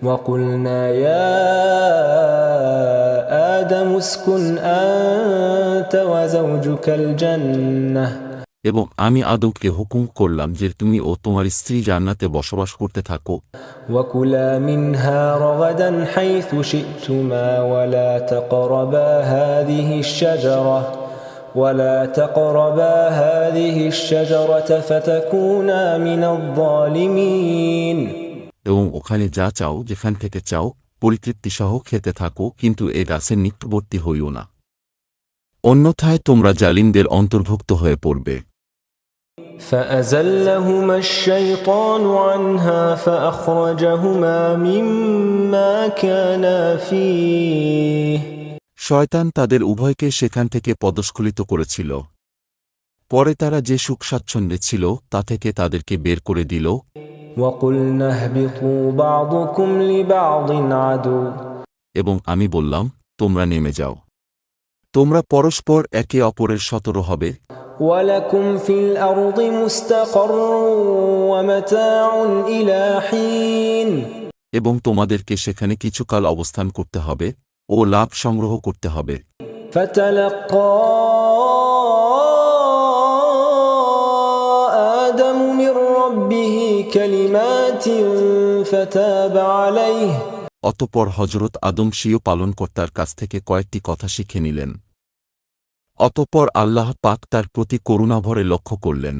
وقلنا يا آدم اسكن أنت وزوجك الجنة এবং আমি আদমকে হুকুম করলাম যে তুমি ও তোমার স্ত্রী জান্নাতে বসবাস করতে থাকো। وكلا منها رغدا حيث شئتما ولا تقربا هذه الشجرة فتكونا من الظالمين এবং ওখানে যা চাও যেখান থেকে চাও পরিতৃপ্তি সহ খেতে থাকো, কিন্তু এ গাছের নিকটবর্তী হইও না, অন্যথায় তোমরা জালিমদের অন্তর্ভুক্ত হয়ে পড়বে। فأزلهما الشيطان عنها فأخرجهما مما كانا فيه শয়তান তাদের উভয়কে সেখান থেকে পদস্খলিত করেছিল। পরে তারা যে সুখ স্বাচ্ছন্দ্যে ছিল তা থেকে তাদেরকে বের করে দিল। وَقُلْنَا اهْبِطُوا بَعْضُكُمْ لِبَعْضٍ عَدُوٌّ এবং আমি বললাম তোমরা নেমে যাও, তোমরা পরস্পর একে অপরের শত্রু হবে। وَلَكُمْ فِي الْأَرْضِ مُسْتَقَرٌّ وَمَتَاعٌ إِلَى حِينٍ এবং তোমাদেরকে সেখানে কিছুকাল অবস্থান করতে হবে ও লাভ সংগ্রহ করতে হবে। فَتَلَقَّى آدَمُ مِنْ رَبِّهِ كَلِمَاتٍ فَتَابَ عَلَيْهِ অতঃপর হযরত আদম স্বীয় পালনকর্তার কাছ থেকে কয়েকটি কথা শিখে নিলেন। অতঃপর আল্লাহ পাক তার প্রতি করুণাভরে লক্ষ্য করলেন।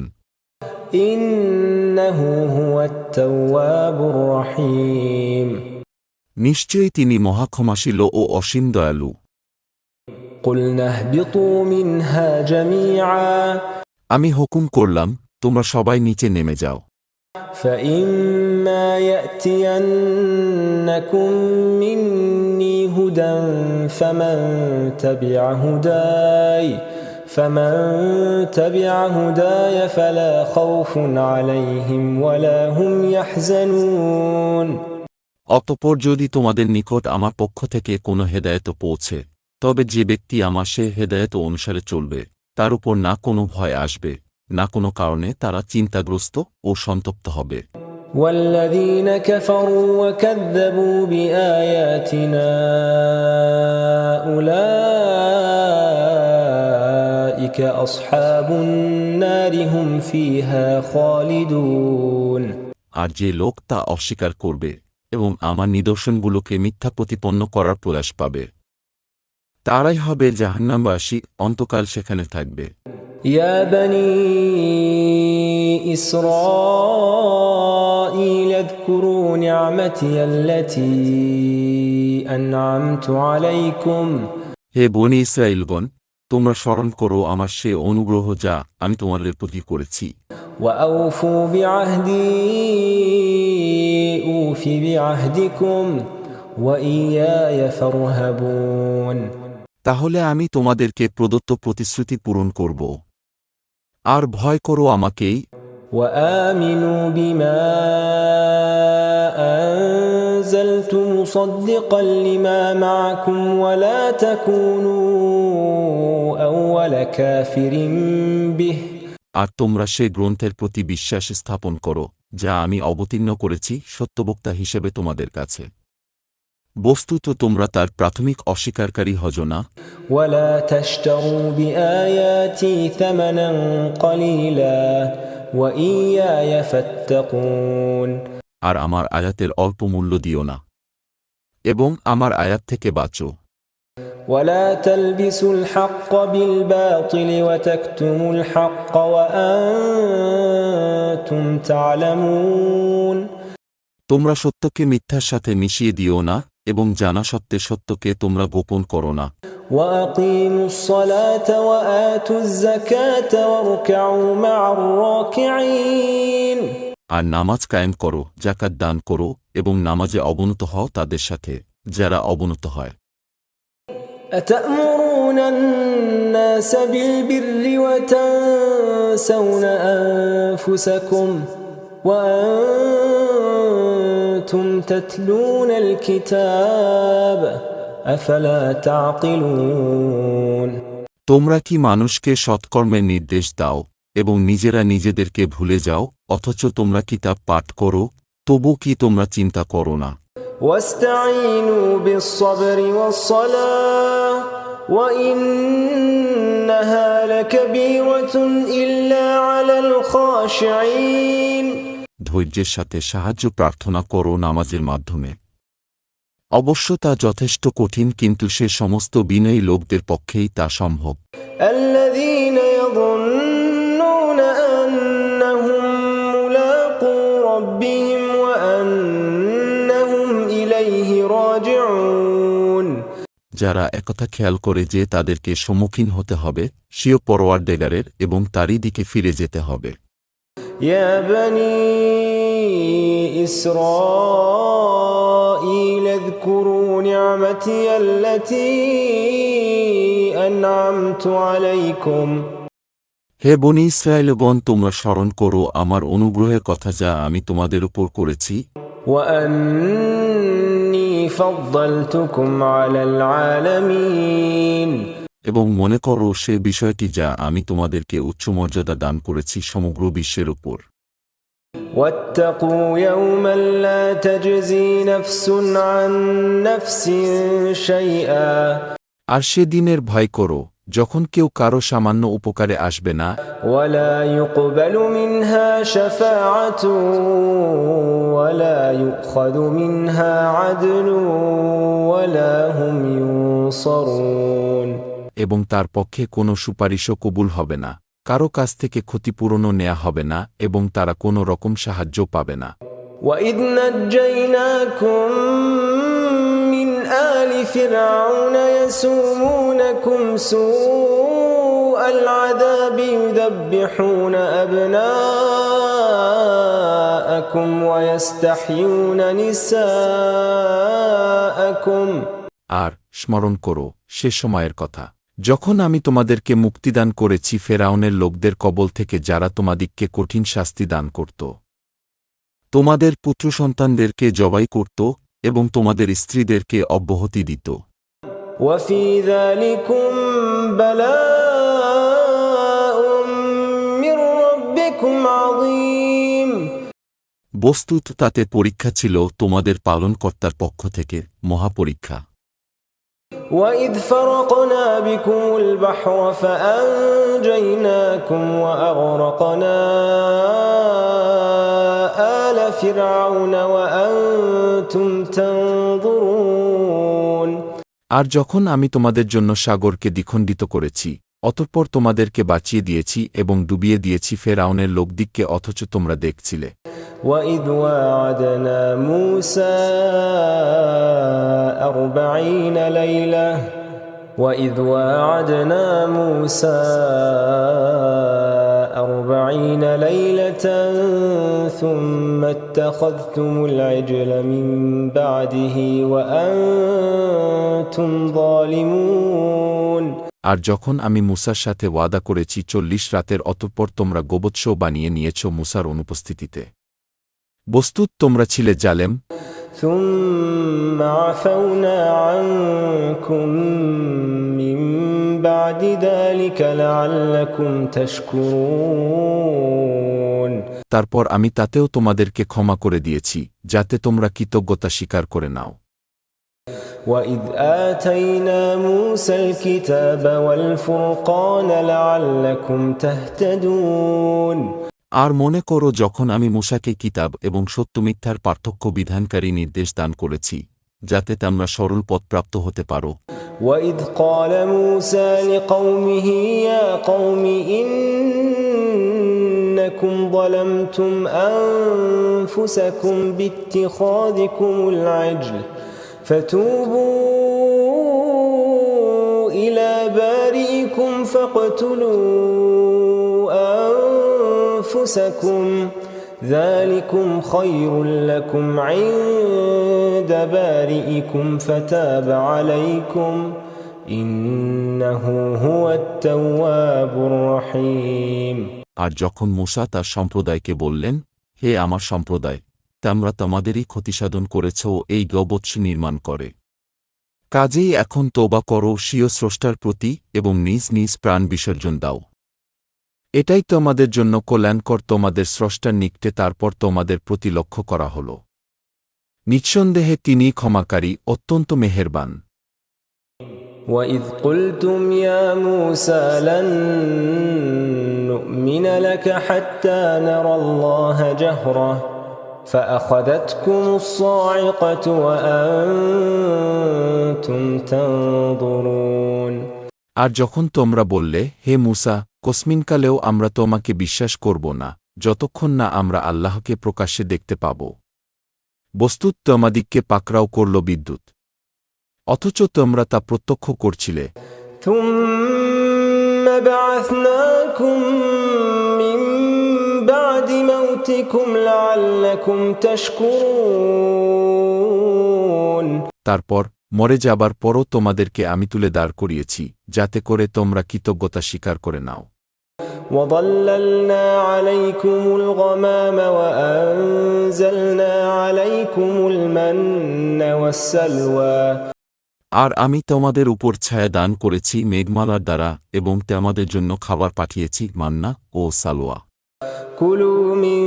ইন্নাহু হুয়াত তাওয়াবুর রহিম, নিশ্চয়ই তিনি মহাক্ষমাশীল ও অসীম দয়ালু। কুলনা ইহবিতু মিনহা জামিআ, আমি হুকুম করলাম তোমরা সবাই নিচে নেমে যাও। فإما يأتينكم مني هدى فمن تبع هداي فلا خوف عليهم ولا هم يحزنون অতঃপর যদি তোমাদের নিকট আমার পক্ষ থেকে কোনো হেদায়েত পৌঁছে, তবে যে ব্যক্তি আমার সে হেদায়েত অনুসারে চলবে তার উপর না কোনো ভয় আসবে, না কোনো কারণে তারা চিন্তাগ্রস্ত ও সন্তপ্ত হবে। والذين كفروا وكذبوا بآياتنا أولئك أصحاب النار هم فيها خالدون আর যে লোক তা অস্বীকার করবে এবং আমার নিদর্শনগুলোকে মিথ্যা প্রতিপন্ন করার প্রয়াস পাবে, তারাই হবে জাহান্নামবাসী, অন্তকাল সেখানে থাকবে। يا بني إسرائيل اذكروا نعمتي التي أنعمت عليكم হে বনী ইসরাঈলগণ, তোমরা স্মরণ করো আমার সে অনুগ্রহ যা আমি তোমাদের প্রতি করেছি। وأوفوا بعهدي أوف بعهدكم وإياي فارهبون তাহলে আমি তোমাদেরকে প্রদত্ত প্রতিশ্রুতি পূরণ করব, আর ভয় করো আমাকেই। وآمنوا بما أنزلت مصدقا لما معكم ولا تكونوا أول كافر به আর তোমরা সে গ্রন্থের প্রতি বিশ্বাস স্থাপন করো যা আমি অবতীর্ণ করেছি সত্যবক্তা হিসেবে তোমাদের কাছে। বস্তুত তোমরা তার প্রাথমিক অস্বীকারী হজ না। ولا تشتروا بآياتي ثمنا قليلا وإياي فاتقون আর আমার আয়াতের অল্প মূল্য দিও না এবং আমার আয়াত থেকে বাঁচো। ولا تلبسوا الحق بالباطل وتكتموا الحق وأنتم تعلمون তোমরা সত্যকে মিথ্যার সাথে মিশিয়ে দিও না এবং জানা সত্ত্বে সত্যকে তোমরা গোপন করো না। وأقيموا الصلاة وآتوا الزكاة واركعوا مع الراكعين আর নামাজ কায়েম করো, যাকাত দান করো এবং নামাজে অবনত হও তাদের সাথে যারা অবনত হয়। أتأمرون الناس بالبر وتنسون أنفسكم وأنتم تتلون الكتاب أفلا تعقلون তোমরা কি মানুষকে সৎকর্মের নির্দেশ দাও এবং নিজেরা নিজেদেরকে ভুলে যাও, অথচ তোমরা কিতাব পাঠ করো, তবু কি তোমরা চিন্তা করো না? واستعينوا بالصبر والصلاة وإنها لكبيرة إلا على الخاشعين ধৈর্যের সাথে সাহায্য প্রার্থনা করো নামাজের মাধ্যমে। অবশ্য তা যথেষ্ট কঠিন, কিন্তু সে সমস্ত বিনয়ী লোকদের পক্ষেই তা সম্ভব। الذين يظنون أنهم ملاقو ربهم وأنهم إليه راجعون যারা একথা খেয়াল করে যে তাদেরকে সম্মুখীন হতে হবে স্বীয় পরওয়ারদিগারের এবং তারই দিকে ফিরে যেতে হবে। يا بني إسرائيل اذكروا نعمتي التي أنعمت عليكم হে বনী ইসরায়েলগণ, তোমরা স্মরণ করো আমার অনুগ্রহের কথা যা আমি তোমাদের উপর করেছি, وأني فضلتكم على العالمين এবং মনে করো সে বিষয়টি যা আমি তোমাদেরকে উচ্চ মর্যাদা দান করেছি সমগ্র বিশ্বের উপর। واتقوا يوما لا تجزي نفس عن نفس شيئا আর সে দিনের ভয় করো যখন কেউ কারো সামান্য উপকারে আসবে না, ولا يقبل منها شفاعة ولا يؤخذ منها عدل ولا هم ينصرون এবং তার পক্ষে কোনো সুপারিশও কবুল হবে না, কারো কাছ থেকে ক্ষতিপূরণও নেয়া হবে না, এবং তারা কোনো রকম সাহায্য পাবে না। وإذ نجيناكم من آل فرعون يسومونكم سوء العذاب يذبحون أبناءكم ويستحيون نساءكم আর স্মরণ করো সে সময়ের কথা যখন আমি তোমাদেরকে মুক্তিদান করেছি ফেরাউনের লোকদের কবল থেকে, যারা তোমাদিগকে কঠিন শাস্তি দান করত, তোমাদের পুত্র সন্তানদেরকে জবাই করত এবং তোমাদের স্ত্রীদেরকে অব্যাহতি দিত। وفي ذلكم بلاء من ربكم عظيم বস্তুত তাতে পরীক্ষা ছিল তোমাদের পালনকর্তার পক্ষ থেকে মহাপরীক্ষা। وإذ فرقنا بكم البحر فأنجيناكم وأغرقنا آل فرعون وأنتم تنظرون আর যখন আমি তোমাদের জন্য সাগরকে দ্বিখণ্ডিত করেছি, অতঃপর তোমাদেরকে বাঁচিয়ে দিয়েছি এবং ডুবিয়ে দিয়েছি ফেরাউনের লোকদিগকে, অথচ তোমরা দেখছিলে। وإذ واعدنا موسى 40 ليلة ثم اتخذتم العجل من بعده وأنتم ظالمون আর যখন আমি মুসার সাথে ওয়াদা করেছি 40 রাতের, অতঃপর তোমরা গোবৎস বানিয়ে নিয়েছ মুসার অনুপস্থিতিতে, বস্তুত তোমরা ছিলে জালেম। ثم عفونا عنكم من بعد ذلك لعلكم تشكرون তারপর আমি তাতেও তোমাদেরকে ক্ষমা করে দিয়েছি যাতে তোমরা কৃতজ্ঞতা স্বীকার করে নাও। وإذ آتينا موسى الكتاب والفرقان لعلكم تهتدون আর মনে করো যখন আমি মুসাকে কিতাব এবং সত্য মিথ্যার পার্থক্য বিধানকারী নির্দেশ দান করেছি যাতে তোমরা সরল পথ প্রাপ্ত হতে পারো। وإذ قال موسى لقومه يا قوم إنكم ظلمتم أنفسكم باتخاذكم العجل فتوبوا إلى بارئكم فاقتلوا أنفسكم ذلكم خير لكم عند بارئكم فتاب عليكم إنه هو التواب الرحيم আর যখন মুসা তার সম্প্রদায়কে বললেন, হে আমার সম্প্রদায়, তোমরা তোমাদেরই ক্ষতিসাধন করেছ এই গোবৎস নির্মাণ করে, কাজেই এখন তওবা করো স্বীয় স্রষ্টার প্রতি এবং নিজ নিজ প্রাণ বিসর্জন দাও। এটাই তোমাদের জন্য কল্যাণকর তোমাদের স্রষ্টার নিকটে। তারপর তোমাদের প্রতি লক্ষ্য করা হল। নিঃসন্দেহে তিনি ক্ষমাকারী অত্যন্ত মেহেরবান। وَإِذْ قُلْتُمْ يَا مُوسَى لَن نُّؤْمِنَ لَكَ حَتَّى نَرَى اللَّهَ جَهْرَةً فَأَخَذَتْكُمُ الصَّاعِقَةُ وَأَنتُمْ تَنظُرُونَ। আর যখন তোমরা বললে, হে মূসা, কসমিনকালেও আমরা তোমাকে বিশ্বাস করব না যতক্ষণ না আমরা আল্লাহকে প্রকাশ্যে দেখতে পাব। বস্তুত তোমাদিগকে পাকড়াও করল বিদ্যুৎ, অথচ তোমরা তা প্রত্যক্ষ করছিলে। ثُمَّ بَعَثْنَاكُم مِّن بَعْدِ مَوْتِكُمْ لَعَلَّكُمْ تَشْكُرُونَ। তারপর মরে যাবার পরও তোমাদেরকে আমি তুলে দাঁড় করিয়েছি, যাতে করে তোমরা কৃতজ্ঞতা স্বীকার করে নাও। وَظَلَّلْنَا عَلَيْكُمُ الْغَمَامَ وَأَنزَلْنَا عَلَيْكُمُ الْمَنَّ وَالسَّلْوَىٰ। আর আমি তোমাদের উপর ছায়া দান করেছি মেঘমালার দ্বারা এবং তোমাদের জন্য খাবার পাঠিয়েছি মান্না ও সালোয়া। كُلُوا مِن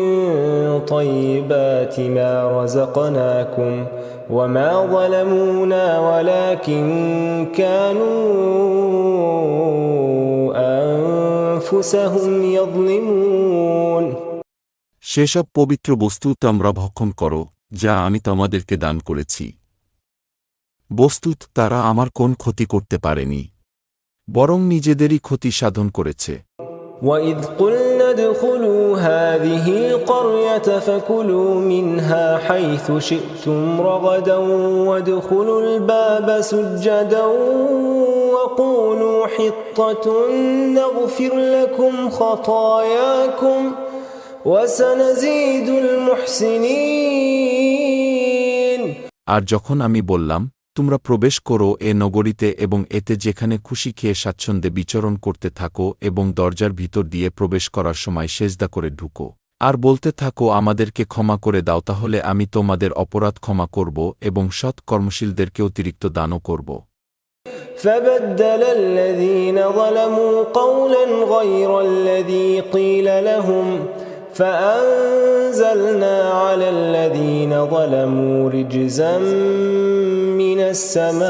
طَيِّبَاتِ مَا رَزَقْنَاكُمْ وَمَا ظَلَمُونَا وَلَكِن كَانُوا أَنفُسَهُمْ يَظْلِمُونَ। সেসব পবিত্র বস্তু তোমরা ভক্ষণ করো যা আমি তোমাদেরকে দান করেছি। বস্তুত তারা আমার কোন ক্ষতি করতে পারেনি, বরং নিজেদেরই ক্ষতি সাধন করেছে। وَإِذْ قُلْنَا ادْخُلُوا هَٰذِهِ الْقَرْيَةَ فَكُلُوا مِنْهَا حَيْثُ شِئْتُمْ رَغَدًا وَادْخُلُوا الْبَابَ سُجَّدًا وَقُولُوا حِطَّةٌ نَّغْفِرْ لَكُمْ خَطَايَاكُمْ وَسَنَزِيدُ الْمُحْسِنِينَ। আর যখন আমি বললাম, তোমরা প্রবেশ করো এ নগরীতে এবং এতে যেখানে খুশি খেয়ে স্বাচ্ছন্দ্যে বিচরণ করতে থাকো এবং দরজার ভিতর দিয়ে প্রবেশ করার সময় সেজদা করে ঢুকো, আর বলতে থাকো আমাদেরকে ক্ষমা করে দাও, তাহলে আমি তোমাদের অপরাধ ক্ষমা করব এবং সৎ কর্মশীলদেরকে অতিরিক্ত দানও করব। فَبَدَّلَ الَّذِينَ ظَلَمُوا قَوْلًا غَيْرَ الَّذِي قِيلَ لَهُمْ فَأَنزَلْنَا عَلَى الَّذِينَ ظَلَمُوا رِجْزًا مِّنَ السَّمَاءِ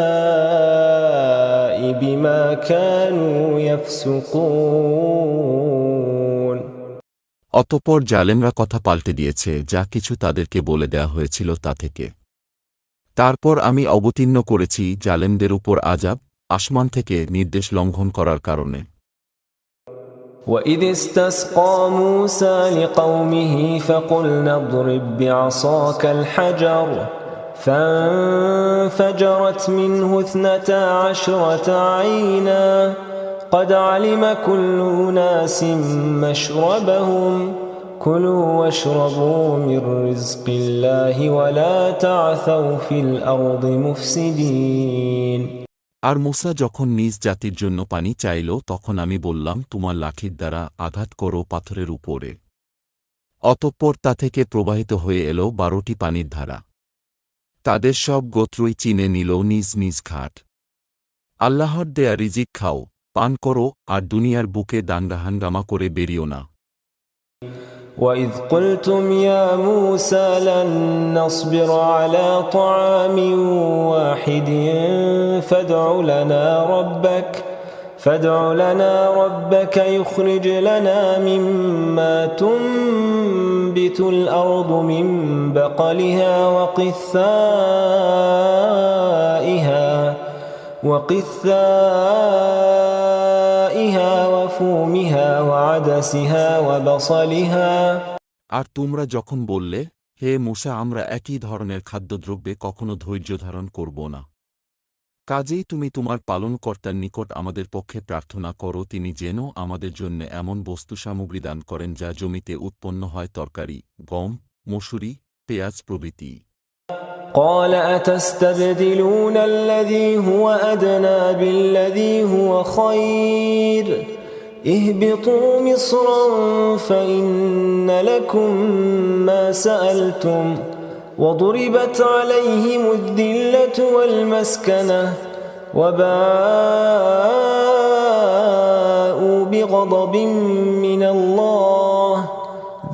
بِمَا كَانُوا يَفْسُقُونَ। অতঃপর জালেমরা কথা পাল্টে দিয়েছে যা কিছু তাদেরকে বলে দেয়া হয়েছিল তা থেকে। তারপর আমি অবতীর্ণ করেছি জালেমদের উপর আযাব আসমান থেকে নির্দেশ লঙ্ঘন করার কারণে। وَإِذِ اسْتَسْقَىٰ مُوسَىٰ لِقَوْمِهِ فَقُلْنَا اضْرِب بِّعَصَاكَ الْحَجَرَ فَانفَجَرَتْ مِنْهُ 12 عَيْنًا قَدْ عَلِمَ كُلُّ أُنَاسٍ مَّشْرَبَهُمْ كُلُوا وَاشْرَبُوا مِن رِّزْقِ اللَّهِ وَلَا تَعْثَوْا فِي الْأَرْضِ مُفْسِدِينَ। আর মূসা যখন নিজ জাতির জন্য পানি চাইল তখন আমি বললাম, তোমার লাঠির দ্বারা আঘাত করো পাথরের উপরে। অতঃপর তা থেকে প্রবাহিত হয়ে এল 12টি পানির ধারা। তাদের সব গোত্রই চিনে নিল নিজ নিজ ঘাট। আল্লাহর দেয়া রিজিক খাও, পান করো, আর দুনিয়ার বুকে দাঙ্গাহাঙ্গামা করে বেরিও না। وَإِذْ قُلْتُمْ يَا مُوسَىٰ لَن نَّصْبِرَ عَلَىٰ طَعَامٍ وَاحِدٍ فَادْعُ لَنَا رَبَّكَ يُخْرِجْ لَنَا مِمَّا تُنبِتُ الْأَرْضُ مِن بَقَلِهَا وَقِثَّائِهَا وَفُومِهَا وَعَدَسِهَا وَبَصَلِهَا। আর তোমরা যখন বললে, হে মূসা, আমরা একই ধরনের খাদ্যদ্রব্যে কখনো ধৈর্য ধারণ করব না, কাজেই তুমি তোমার পালনকর্তার নিকট আমাদের পক্ষে প্রার্থনা করো তিনি যেন আমাদের জন্য এমন বস্তু সামগ্রী দান করেন যা জমিতে উৎপন্ন হয়, তরকারি, গম, মসুরি, পেঁয়াজ প্রভৃতি। قَالَ أَتَسْتَبْدِلُونَ الَّذِي هُوَ أَدْنَىٰ بِالَّذِي هُوَ خَيْرٌ اهْبِطُوا مِصْرًا فَإِنَّ لَكُم مَّا سَأَلْتُمْ وَضُرِبَتْ عَلَيْهِمُ الذِّلَّةُ وَالْمَسْكَنَةُ وَبَاءُوا بِغَضَبٍ مِّنَ اللَّهِ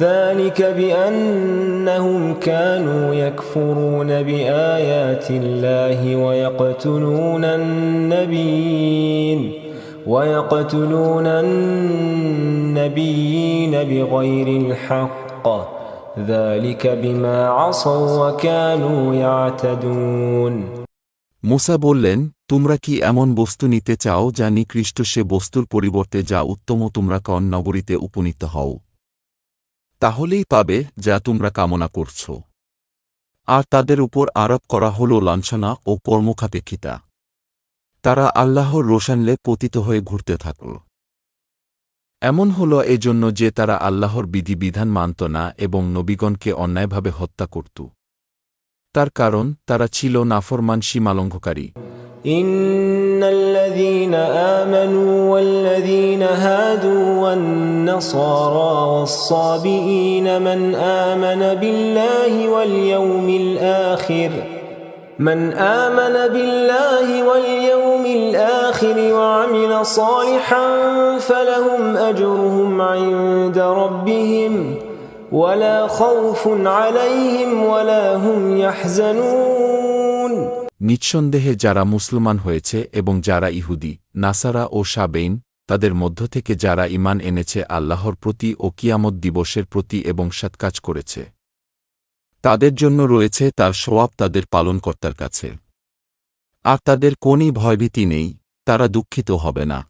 ذلك بأنهم كانوا يكفرون بآيات الله ويقتلون النبيين بغير الحق ذلك بما عصوا وكانوا يعتدون মুসা বললেন, তোমরা কি এমন বস্তু নিতে চাও যা নিকৃষ্ট সে বস্তুর পরিবর্তে যা উত্তম তোমরা কন নগরীতে উপনীত হও? তাহলেই পাবে যা তোমরা কামনা করছ। আর তাদের উপর আরোপ করা হল লাঞ্ছনা ও কর্মখাপেক্ষিতা। তারা আল্লাহর রোশানলে পতিত হয়ে ঘুরতে থাকল। এমন হল এজন্য যে তারা আল্লাহর বিধিবিধান মানত না এবং নবীগণকে অন্যায়ভাবে হত্যা করত। তার কারণ তারা ছিল নাফরমান সীমালঙ্ঘনকারী। ইন্নাল্লাযীনা আমানু ওয়াল্লাযীনা হাদু ওয়ান-নাসারা ওয়াস-সাবিঈনা মান আমানা বিল্লাহি ওয়াল ইয়াউমিল আখির ওয়া আমিলা সালিহান ফালাহুম আজরুহুম ইনদা রাব্বিহিম ওয়ালা খাউফুন আলাইহিম ওয়ালা হুম ইয়াহজানুন। নিঃসন্দেহে যারা মুসলমান হয়েছে এবং যারা ইহুদি, নাসারা ও সাবেইন, তাদের মধ্য থেকে যারা ঈমান এনেছে আল্লাহর প্রতি ও কিয়ামত দিবসের প্রতি এবং সৎকাজ করেছে, তাদের জন্য রয়েছে তার সওয়াব তাদের পালনকর্তার কাছে। আর তাদের কোনই ভয়ভীতি নেই, তারা দুঃখিত হবে না।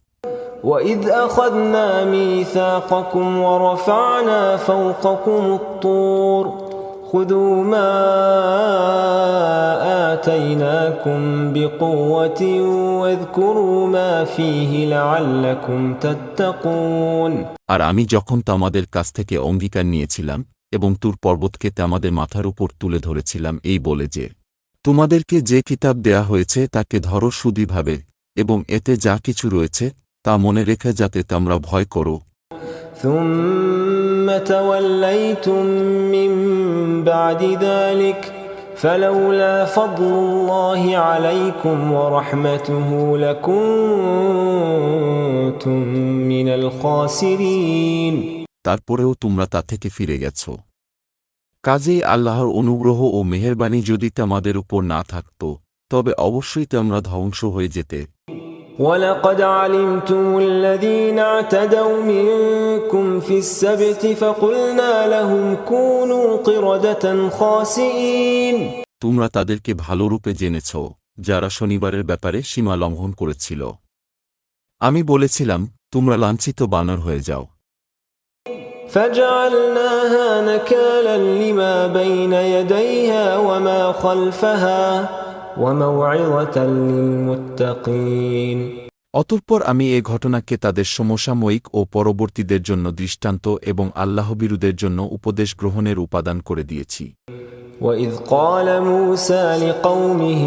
وَإِذْ أَخَذْنَا مِيثَاقَكُمْ وَرَفَعْنَا فَوْقَكُمُ الطُّورَ خُذُوا مَا آتَيْنَاكُمْ بِقُوَّةٍ وَاذْكُرُوا مَا فِيهِ لَعَلَّكُمْ تَتَّقُونَ। আর আমি যখন তোমাদের কাছ থেকে অঙ্গীকার নিয়েছিলাম এবং তুর পর্বতকে তোমাদের মাথার উপর তুলে ধরেছিলাম এই বলে যে, তোমাদেরকে যে কিতাব দেয়া হয়েছে তাকে ধরো শুদ্ধিভাবে এবং এতে যা কিছু রয়েছে তা মনে রেখে যাতে তোমরা ভয় করো। ثُمَّ تَوَلَّيْتُمْ مِنْ بَعْدِ ذَلِكَ فَلَوْلَا فَضْلُ اللَّهِ عَلَيْكُمْ وَرَحْمَتُهُ لَكُنْتُمْ مِنَ الْخَاسِرِينَ। তারপরেও তোমরা তা থেকে ফিরে গেছ। কাজেই আল্লাহর অনুগ্রহ ও মেহেরবানি যদি তোমাদের উপর না থাকত তবে অবশ্যই তোমরা ধ্বংস হয়ে যেতে। وَلَقَدْ عَلِمْتُمُ الَّذِينَ اعْتَدَوْا مِنكُمْ فِي السَّبْتِ فَقُلْنَا لَهُمْ كُونُوا قِرَدَةً خَاسِئِينَ। তোমরা তাদেরকে ভালোরূপে জেনেছ যারা শনিবারের ব্যাপারে সীমা লঙ্ঘন করেছিল। আমি বলেছিলাম, তোমরা লাঞ্ছিত বানর হয়ে যাও। فَجَعَلْنَاهَا نَكَالًا لِمَا بَيْنَ يَدَيْهَا وَمَا خَلْفَهَا وَمَوْعِظَةً لِلْمُتَّقِينَ। অতঃপর আমি এ ঘটনাকে তাদের সমসাময়িক ও পরবর্তীদের জন্য দৃষ্টান্ত এবং আল্লাহভীরুদের জন্য উপদেশ গ্রহণের উপাদান করে দিয়েছি। وَإِذْ قَالَ مُوسَى لِقَوْمِهِ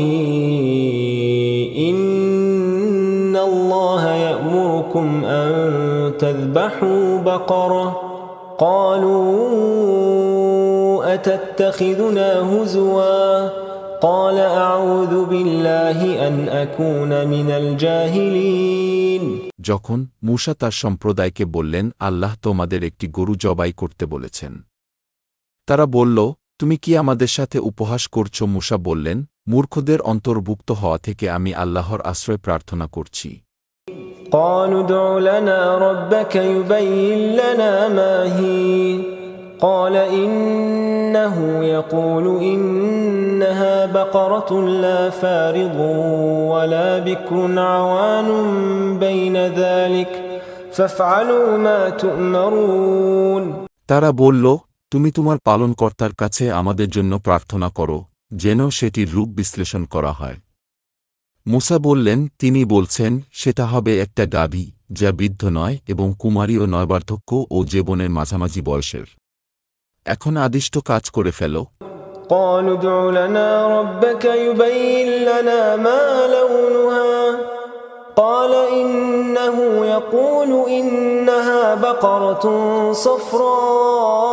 إِنَّ اللَّهَ يَأْمُرُكُمْ أَن تَذْبَحُوا بَقَرَةً قَالُوا أَتَتَّخِذُنَا هُزُوًا قَالَ أَعُوذُ بِاللَّهِ أَنْ أَكُونَ مِنَ الْجَاهِلِينَ। যখন মূসা তার সম্প্রদায়কে বললেন, আল্লাহ তোমাদের একটি গরু জবাই করতে বলেছেন, তারা বলল, তুমি কি আমাদের সাথে উপহাস করছ? মূসা বললেন, মূর্খদের অন্তর্ভুক্ত হওয়া থেকে আমি আল্লাহর আশ্রয় প্রার্থনা করছি। قالوا ادع لنا ربك يبين لنا ما هي قال إنه يقول إنها بقرة لا فارض ولا بكر عوان بين ذلك فافعلوا ما تؤمرون। তারা বলল, তুমি তোমার পালনকর্তার কাছে আমাদের জন্য প্রার্থনা করো যেন সেটির রূপ বিশ্লেষণ করা হয়। মূসা বললেন, তিনি বলছেন সেটা হবে একটা গাভী যা বৃদ্ধ নয় এবং কুমারী ও নয়, বার্ধক্য ও যৌবনের মাঝামাঝি বয়সের। এখন আদিষ্ট কাজ করে ফেলো। قالوا ادع لنا ربك يبين لنا ما لونها قال إنه يقول إنها بقرة صفراء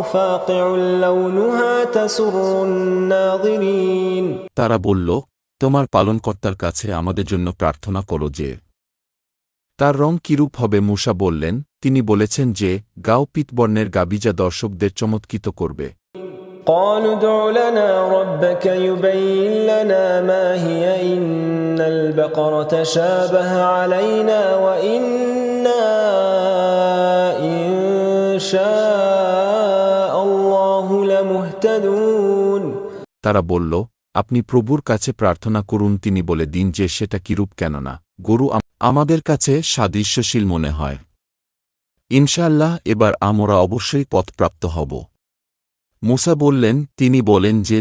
فاقع لونها تسر الناظرين। তারা বলল, তোমার পালনকর্তার কাছে আমাদের জন্য প্রার্থনা করো যে তার রং কিরূপ হবে। মূসা বললেন, তিনি বলেছেন যে গাও পিতবর্ণের গাবি যা দর্শকদের চমৎকৃত করবে। قالوا ادع لنا ربك يبين لنا ما هي إن البقرة شابه علينا وإنا إن شاء الله لمهتدون। তারা বলল, আপনি প্রভুর কাছে প্রার্থনা করুন, তিনি বলে দিন যে সেটা কিরূপ, কেননা গরু আমাদের কাছে সাদৃশ্যশীল মনে হয়। ইনশাআল্লাহ এবার আমরা অবশ্যই পথপ্রাপ্ত হব। মুসা বললেন, তিনি বলেন যে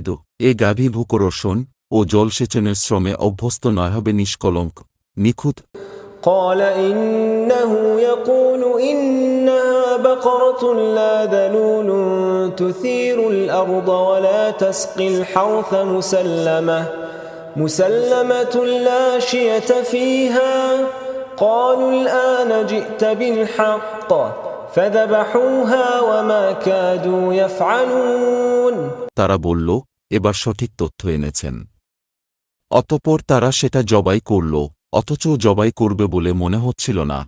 এ গাভী ভূকরষণ ও জলসেচনের শ্রমে অভ্যস্ত নয়, হবে নিষ্কলঙ্ক, নিখুঁত। قال إنه يقول إنها بقرة لا ذلول تثير الأرض ولا تسقي الحرث مسلمة لا شية فيها قالوا الآن جئت بالحق فذبحوها وما كادوا يفعلون। তারা বলল, এবার সঠিক তথ্য এনেছেন। অতঃপর তারা সেটা জবাই করল, অথচ জবাই করবে বলে মনে হচ্ছিল না।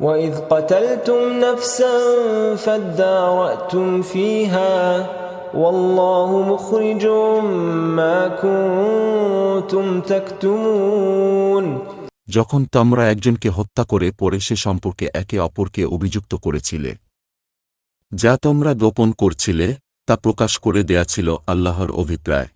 وَإِذْ قَتَلْتُمْ نَفْسًا فَادَّارَأْتُمْ فِيهَا وَاللَّهُ مُخْرِجٌ مَا كُنتُمْ تَكْتُمُونَ। যখন তোমরা একজনকে হত্যা করে পরে সে সম্পর্কে একে অপরকে অভিযুক্ত করেছিলে, যা তোমরা গোপন করছিলে তা প্রকাশ করে দেয়া ছিল আল্লাহর অভিপ্রায়।